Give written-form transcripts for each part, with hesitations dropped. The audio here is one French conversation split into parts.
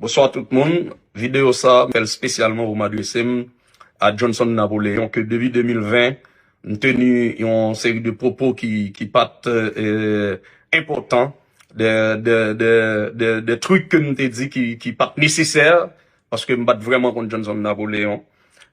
Bonsoir tout le monde. Vidéo ça, fait spécialement pour m'adresser à Johnson Napoléon que depuis 2020, nous tenu une série de propos qui partent importants, des trucs que nous t'ai dit qui partent nécessaires parce que nous battons vraiment contre Johnson Napoléon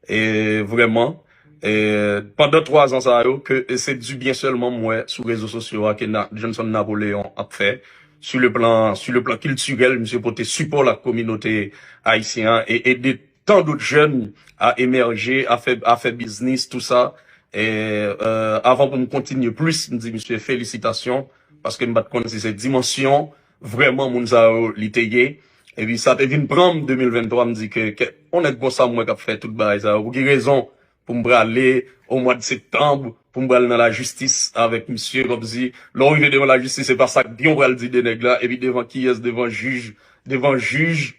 et vraiment. Et pendant 3 ans ça que c'est du bien seulement moi sur les réseaux sociaux que Johnson Napoléon a fait sur le plan culturel, monsieur porté support la communauté haïtienne et aider tant d'autres jeunes à émerger, à faire business, tout ça. Et avant qu'on continue plus, me dit monsieur félicitations parce que me bat contre cette dimension vraiment mon l'itayé. Et puis ça devient prendre 2023 me dit que on est bon ça moi qui a fait tout bail ça. Vous avez raison pour me aller au mois de septembre pour me aller dans la justice avec monsieur comme si l'arrivée devant la justice c'est pas ça que bien on va le dire des nègres là et puis devant qui est devant juge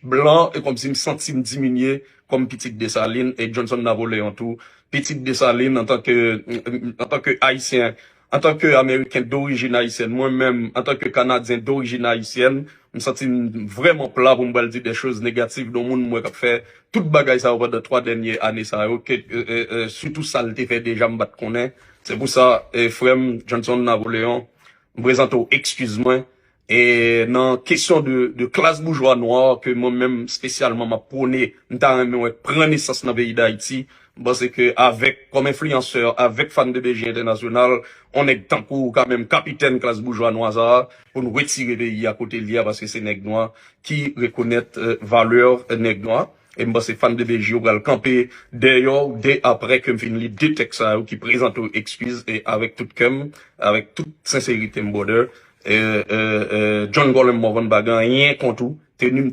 blanc et comme si me senti me diminuer comme petite Dessalines et Johnson Napoléon tout petite Dessalines en tant que haïtien, en tant que américain d'origine haïtienne, moi-même en tant que canadien d'origine haïtienne, me senti vraiment plat pour me dire des choses négatives dans le monde moi qui fait toute bagaille ça au bout de 3 dernières années ça surtout ça le fait déjà me battre connaît. C'est pour ça frère Johnson Napoléon me présente excuse-moi et dans question de classe bourgeois noire que moi-même spécialement m'a prôné m'ta prendre naissance dans le pays d'Haïti parce que avec comme influenceur avec fan de BG international on est tant quand même capitaine classe bourgeois noire pour nous retirer le pays à côté de parce que c'est nèg noir qui reconnaît valeur nèg noir et moi c'est fan de BG on va le camper d'ailleurs dès après que me finit deux textes qui présente excuses et avec toute sincérité border John Golem Morvan Bagan rien contre tout tenu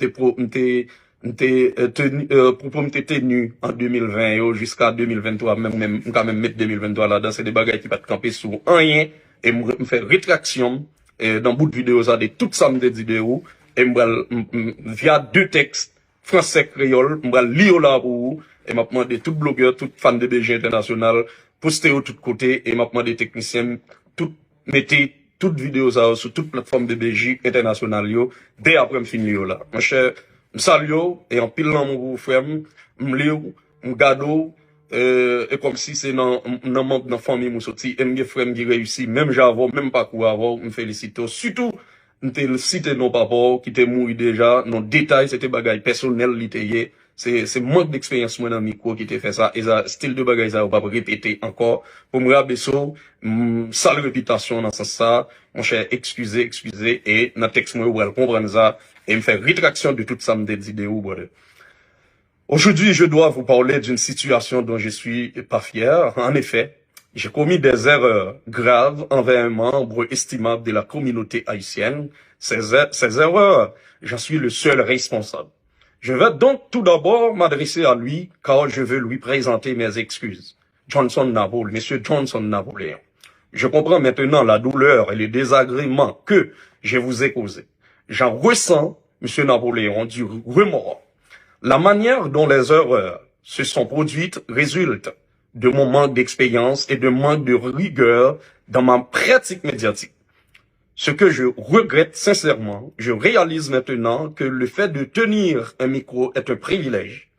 tenu en 2020 jusqu'à 2023 même quand même mettre 2023 là-dedans c'est des bagages qui pas te camper sur rien et me faire rétraction dans bout de vidéo ça de tout ça me dit vidéo et via 2 textes français créole me lire là pour vous et m'a demandé tout blogueur tout fan de BG international poster au tout côté et m'a demandé technicien tout mettez toute vidéo ça sur toute plateforme de BG international yo dès après me finir là mon cher salut et en pile dans mon frère m'lire m'gado et comme si c'est dans membre dans famille mon sorti et mes frères qui réussi même j'avais même pas quoi avoir me félicite surtout m'te cité non papa qui était mort déjà non détail c'était bagaille personnel littéraire c'est manque d'expérience moi dans micro qui t'a fait ça et ça style de bagaille ça pas répéter encore pour me rabaisser sale réputation dans ce sens ça mon cher excusez et dans texte moi vous comprendre ça et me faire rétraction de toute ça me des vidéos brother. Aujourd'hui, je dois vous parler d'une situation dont je suis pas fier. En effet, j'ai commis des erreurs graves envers un membre estimable de la communauté haïtienne. Ces erreurs, j'en suis le seul responsable. Je vais donc tout d'abord m'adresser à lui car je veux lui présenter mes excuses. Monsieur Johnson Napoléon. Je comprends maintenant la douleur et les désagréments que je vous ai causés. J'en ressens, monsieur Napoléon, du remords. La manière dont les erreurs se sont produites résulte de mon manque d'expérience et de manque de rigueur dans ma pratique médiatique. Ce que je regrette sincèrement, je réalise maintenant que le fait de tenir un micro est un privilège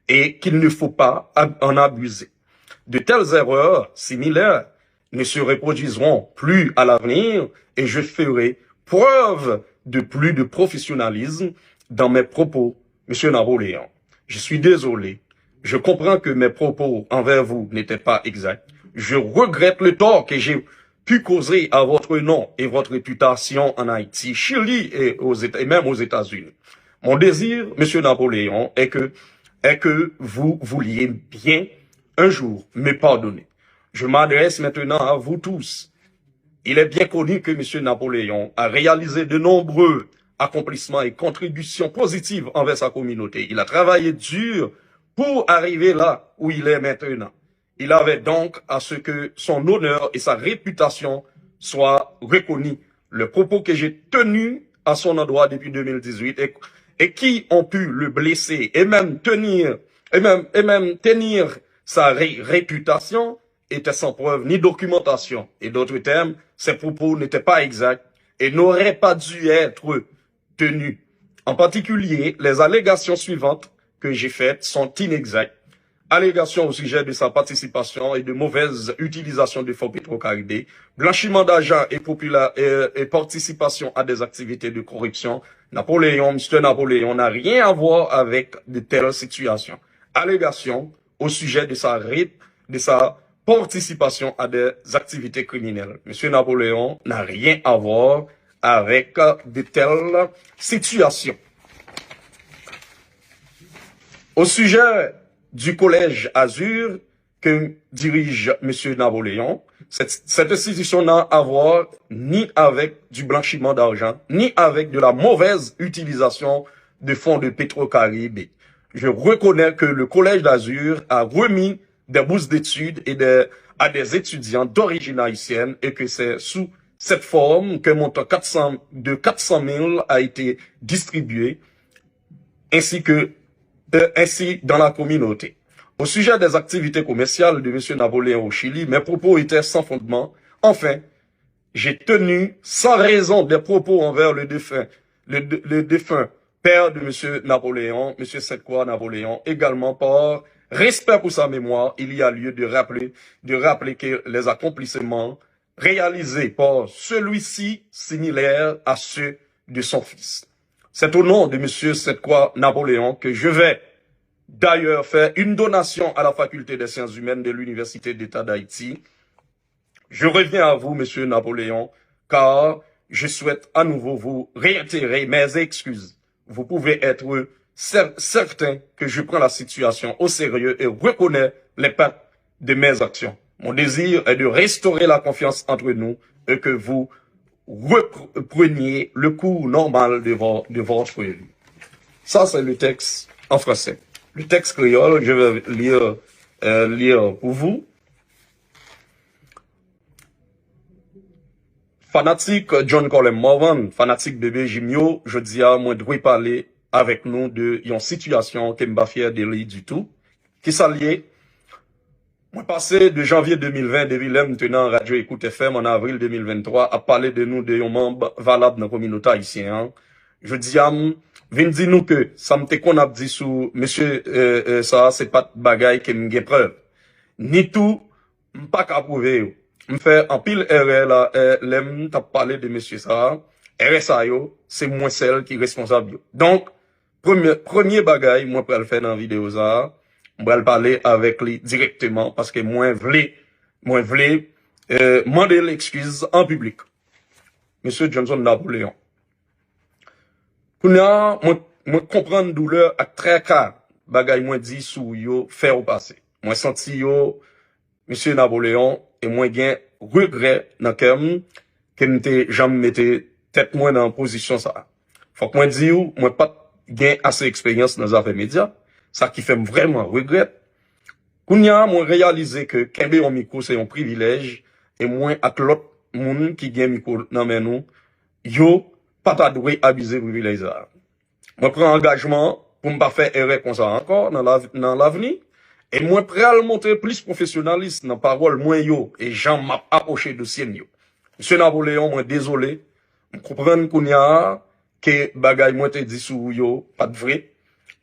et qu'il ne faut pas en abuser. De telles erreurs similaires ne se reproduiront plus à l'avenir et je ferai preuve de plus de professionnalisme dans mes propos, monsieur Napoléon. Je suis désolé. Je comprends que mes propos envers vous n'étaient pas exacts. Je regrette le tort que j'ai pu causer à votre nom et votre réputation en Haïti, Chili et même aux États-Unis. Mon désir, monsieur Napoléon, est que vous vouliez bien un jour me pardonner. Je m'adresse maintenant à vous tous. Il est bien connu que monsieur Napoléon a réalisé de nombreux accomplissements et contributions positives envers sa communauté. Il a travaillé dur pour arriver là où il est maintenant. Il avait donc à ce que son honneur et sa réputation soient reconnus. Le propos que j'ai tenu à son endroit depuis 2018 et qui ont pu le blesser et même tenir sa réputation était sans preuve ni documentation. Et d'autres termes, ces propos n'étaient pas exacts et n'auraient pas dû être tenus. En particulier, les allégations suivantes que j'ai faites sont inexactes. Allégations au sujet de sa participation et de mauvaise utilisation des fonds Petro-Caribé, blanchiment d'argent et participation à des activités de corruption. Monsieur Napoléon n'a rien à voir avec de telles situations. Allégations au sujet de sa participation à des activités criminelles. Monsieur Napoléon n'a rien à voir avec de telles situations. Au sujet du collège Azur que dirige Monsieur Napoléon, cette institution n'a à voir ni avec du blanchiment d'argent, ni avec de la mauvaise utilisation de fonds de Petro-Caribé. Je reconnais que le collège d'Azur a remis des bourses d'études à des étudiants d'origine haïtienne et que c'est sous cette forme que montant de 400 000 a été distribué, ainsi dans la communauté. Au sujet des activités commerciales de M. Napoléon au Chili, mes propos étaient sans fondement. Enfin, j'ai tenu sans raison des propos envers le défunt père de M. Napoléon, M. Setkwa Napoléon, également par respect pour sa mémoire. Il y a lieu de rappeler que les accomplissements réalisés par celui-ci similaires à ceux de son fils. C'est au nom de M. Setkwa Napoléon que je vais d'ailleurs faire une donation à la faculté des sciences humaines de l'Université d'État d'Haïti. Je reviens à vous, M. Napoléon, car je souhaite à nouveau vous réitérer mes excuses. Vous pouvez être certain que je prends la situation au sérieux et reconnais les pertes de mes actions. Mon désir est de restaurer la confiance entre nous et que vous repreniez le cours normal de votre vie. Ça, c'est le texte en français. Le texte créole, je vais lire pour vous. Fanatique John Colem Morvan, fanatique bébé Jimio, je dis à moi de parler avec nous de une situation qui m'a fier de lui du tout. Qui s'allie. Moi passé de janvier 2020, depuis l'aime tenant Radio Écoute FM en avril 2023, à parler de nous de un membre valable dans la communauté haïtienne. Je dis à vin di nous que ça me qu'on a dit sous monsieur ça c'est pas bagay qui me preuve. Ni tout pas qu'à prouver. Me fait en pile erreur là l'aime t'a parlé de monsieur ça. RSA yo, c'est moi celle qui est responsable. Donc premier bagay moi pour le faire dans la vidéo ça. On va parler avec lui directement parce que moi voulais demander l'excuse en public. Monsieur Johnson Napoléon. Moi comprendre douleur à très cas bagay moi dit sou yo faire au passé. Moi senti yo Monsieur Napoléon et moi gain regret dans kem que m'était jamais metté tête moi dans position ça. Faut que moi dis moi pas gain assez expérience dans les affaires médias. Ça qui fait vraiment regret. Kounya, moi réalisé que kembe en micro c'est un privilège et moi avec l'autre monde qui gagne micro dans men nous, yo pas ta doué abuser privilège ça. Moi prends engagement pour me pas faire erreur comme ça encore dans l'avenir et moi prêt à le montrer plus professionnaliste dans parole moins yo et Jean m'a approché de sien yo. Monsieur Napoléon, moi désolé, je comprends kounya que bagay moi te dit sou yo pas de vrai.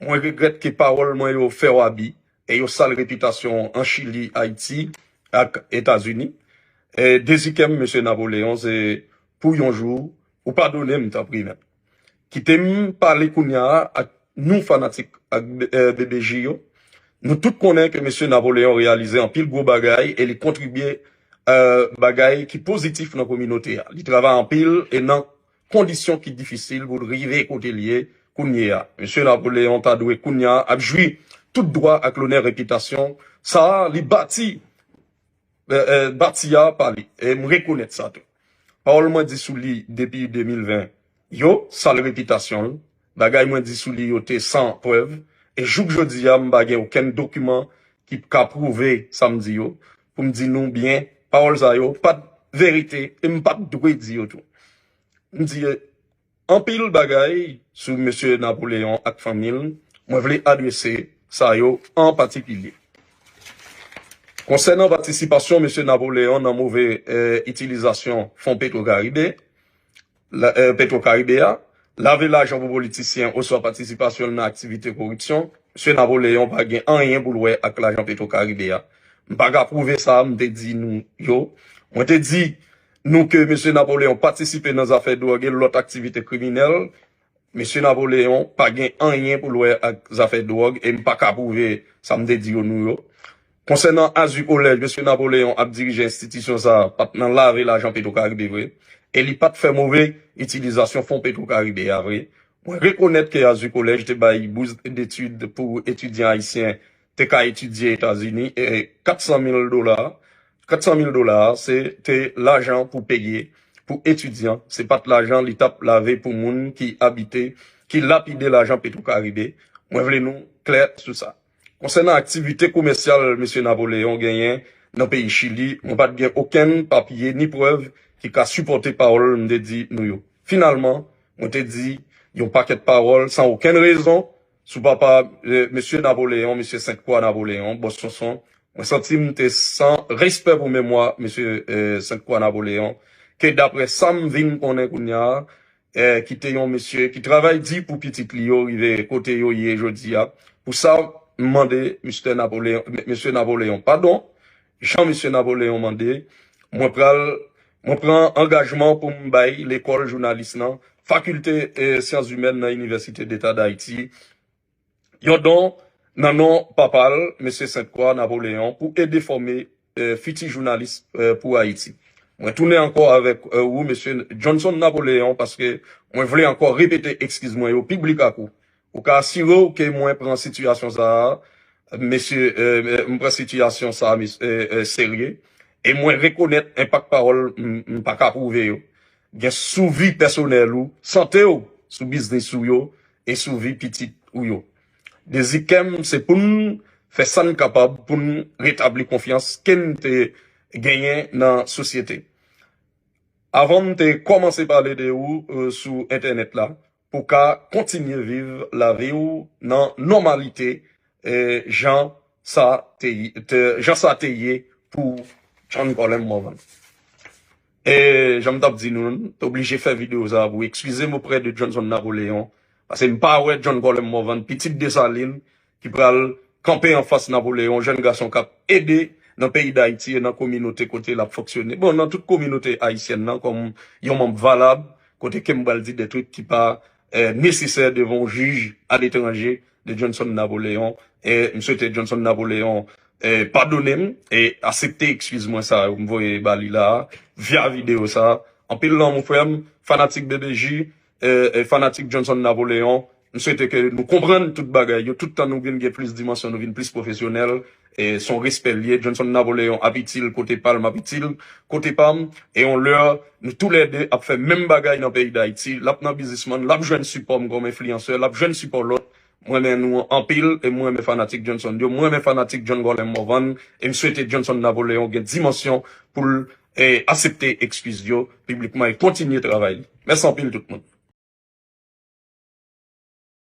Moi regrette que parole moi yo fait wabi et yo sale réputation en Chili, Haïti et États-Unis. Et deuxième monsieur Napoléon c'est pour un jour ou pardonner m'ta privé. Qui t'aime parler kounya à nous fanatiques à BBJ yo. Nous tous connaissons que monsieur Napoléon réalisé en pile gros bagay et il contribué bagay qui positif dans la communauté. Il travaille en pile et dans conditions qui difficiles pour arriver côté lié. Kounia, monsieur Napoléon t'a doué Kounia, a joui tout droit à l'honneur réputation, ça, li bâti a parlé, et me reconnaître ça tout. Parole moi dit sous li depuis 2020, yo, sale réputation, bagay moi dit sous li yo te sans preuve, et jouk jodi a m'bagay aucun document qui ka prouver samedi yo, pour me dire nous bien, parole ça yo, pas de vérité, et m'pas doué di yo tout. M'di en pile bagay sur monsieur Napoléon ak famille, moi voulais adresser ça yo en particulier. Concernant participation monsieur Napoléon dans mauvaise utilisation fonds Petro-Caribé, laver l'argent pour politiciens ou soit participation dans l'activité corruption, M. Napoléon pas gain rien pour louer avec l'argent Petro-Caribéa. M'pas qu'à prouver ça, m'te dit nous, yo. Moi te dit, nous que M. Napoléon participe dans les affaires de drogue et l'autre activité criminelle. M. Napoléon pas gain rien pour louer avec les affaires de drogue et m'pas qu'à prouver ça m'te dit nous, yo. Concernant Azu Collège, M. Napoléon a dirigé l'institution ça, pas dans laver l'argent Petro-Caribé, vrai. Et il pas fait mauvais utilisation fonds Petro-Caribé, vrai. Moi, reconnaître que Azu Collège te bail bourse d'études pour étudiants haïtiens, te qu'à étudier aux États-Unis, et $400,000, c'était l'argent pour payer, pour étudiants. C'est pas de l'argent, l'État lavé pour moun qui habitait, qui lapidait l'argent Petro-Caribé. Moi, voulez nous clair sur ça. Concernant l'activité commerciale, M. Napoléon gagné dans le pays Chili, on pas bien aucun papier ni preuve qui a supporté parole, me dit nous. Finalement, on te dit, il y a un paquet de paroles sans aucune raison, sous papa, M. Napoléon, M. Sainte-Croix Napoléon, Bosson, on senti sans respect pour mémoire, M. Sainte-Croix Napoléon, que d'après Sam Vin qu'on est qui était un monsieur, qui travaille dit pour petit Lio, il est côté yo, hier, jeudi, pour ça, demandé, M. Napoléon, pardon, M. Napoléon demandé, moi prends engagement pour m'bailler l'école journaliste, faculté sciences humaines dans l'Université d'État d'Haïti. Yon don, nanon papal, M. Sainte-Croix Napoléon, pour aider former futurs journalistes pour Haïti. Moi tourner encore avec vous, M. Johnson Napoléon, parce que moi voulais encore répéter, excuse-moi, au public à coup. Ou qu'à assurer que moi prends situation ça, prends situation ça, sérieux. Et moi reconnaître impact parole, pas qu'à prouver yo. Gen sous vie personnelle ou, santé ou, sous business ou yo, et sous vie petite ou yo. Des ikem, c'est pour nous faire ça capable, pour nous rétablir confiance, qu'en te gagné dans la société. Avant de commencer à parler de vous sur Internet là, pour qu'à continuer à vivre la vie ou dans normalité, Jean Sateye pour John Golem Morvan. Et j'aime t'ap dit nous, t'es obligé de faire vidéo ça vous excusez-moi auprès de Johnson Napoléon, parce que m'pas ouais John Golem Morvan, petite Dessalines, qui pral camper en face Napoléon, jeune garçon qui a aidé dans le pays d'Haïti et dans la communauté côté la fonctionner. Bon, dans toute communauté haïtienne, comme yon membre valable, côté Kembal dit des trucs qui pas nécessaires devant juge à l'étranger de Johnson Napoléon, et monsieur Johnson Napoléon, pardonnez et acceptez, excuse-moi ça, vous me voyez bali là, via vidéo ça, en pile là, mon frère, fanatique BDJ, fanatique Johnson Napoléon, nous souhaitons que nous comprenions toute bagaille, tout le temps nous venons plus de dimension, nous venons plus professionnel, et son respect lié, Johnson Napoléon habite-t-il côté Palme, habite-t-il côté Palme, et on leur, nous tous les deux, a fait même bagaille dans le pays d'Haïti, l'ap nan businessman, l'ap jeune support comme influenceur, l'ap jeune support l'autre, moi mais nous en pile, et moi mes fanatiques Johnson, moi mes fanatiques John Golem Morvan, et me souhaiter Johnson Napoléon, une dimension pour accepter excuse publiquement et continuer de travailler. Merci en pile tout le monde.